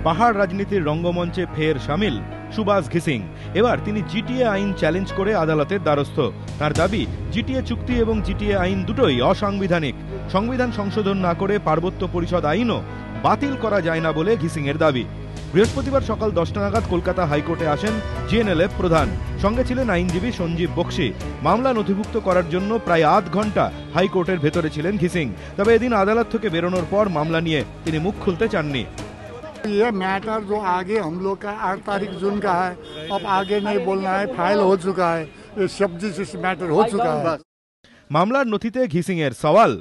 পাহাড় রাজনীতির রঙ্গমঞ্চে ফের সামিল সুভাষ ঘিসিং। এবার তিনি জিটিএ আইন চ্যালেঞ্জ করে আদালতের দ্বারস্থ। তার দাবি, জিটিএ চুক্তি এবং জিটিএ আইন দুটোই অসাংবিধানিক। সংবিধান সংশোধন না করে পার্বত্য পরিষদ আইনও বাতিল করা যায় না বলে ঘিসিং এর দাবি। বৃহস্পতিবার সকাল 10টা নাগাদ কলকাতা হাইকোর্টে আসেন জিএনএলএফ প্রধান। সঙ্গে ছিলেন আইনজীবী সঞ্জীব বক্সি। মামলা নথিভুক্ত করার জন্য প্রায় আধ ঘন্টা হাইকোর্টের ভেতরে ছিলেন ঘিসিং। তবে এদিন আদালত থেকে বেরোনোর পর মামলা নিয়ে তিনি মুখ খুলতে চাননি। ये मैटर जो आगे हम लोग का 8 तारीख जून का है, अब आगे नहीं बोलना है, फाइल हो चुका है, ये सब चीज मैटर हो चुका है। মামলার নথিতে ঘিসিং এর সওয়াল,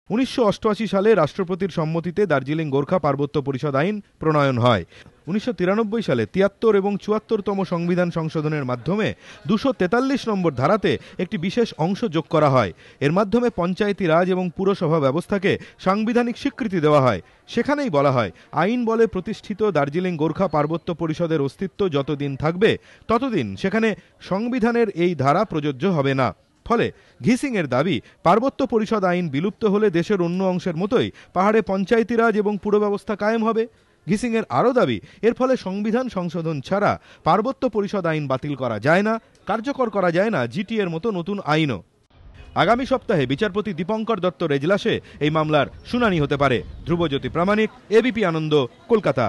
1988 সালে রাষ্ট্রপতির সম্মতিতে দার্জিলিং গোর্খা পার্বত্য পরিষদ আইন প্রণয়ন হয়। 1993 সালে 73 এবং 74তম সংবিধান সংশোধনের মাধ্যমে 243 নম্বর ধারাতে একটি বিশেষ অংশ যোগ করা হয়। এর মাধ্যমে পঞ্চায়েতি রাজ এবং পুরসভা ব্যবস্থাকে সাংবিধানিক স্বীকৃতি দেওয়া হয়। সেখানেই বলা হয়, আইন বলে প্রতিষ্ঠিত দার্জিলিং গোর্খা পার্বত্য পরিষদের অস্তিত্ব যতদিন থাকবে ততদিন সেখানে সংবিধানের এই ধারা প্রযোজ্য হবে না। ফলে ঘিসিং এর দাবি, পার্বত্য পরিষদ আইন বিলুপ্ত হলে দেশের অন্য অংশের মতোই পাহাড়ে পঞ্চায়েতি রাজ এবং পুর ব্যবস্থা কায়েম হবে। ঘিসিং এর আরও দাবি, এর ফলে সংবিধান সংশোধন ছাড়া পার্বত্য পরিষদ আইন বাতিল করা যায় না, কার্যকর করা যায় না জিটিএর মতো নতুন আইনও। আগামী সপ্তাহে বিচারপতি দীপঙ্কর দত্তর এজলাসে এই মামলার শুনানি হতে পারে। ধ্রুবজ্যোতি প্রামাণিক, এবিপি আনন্দ, কলকাতা।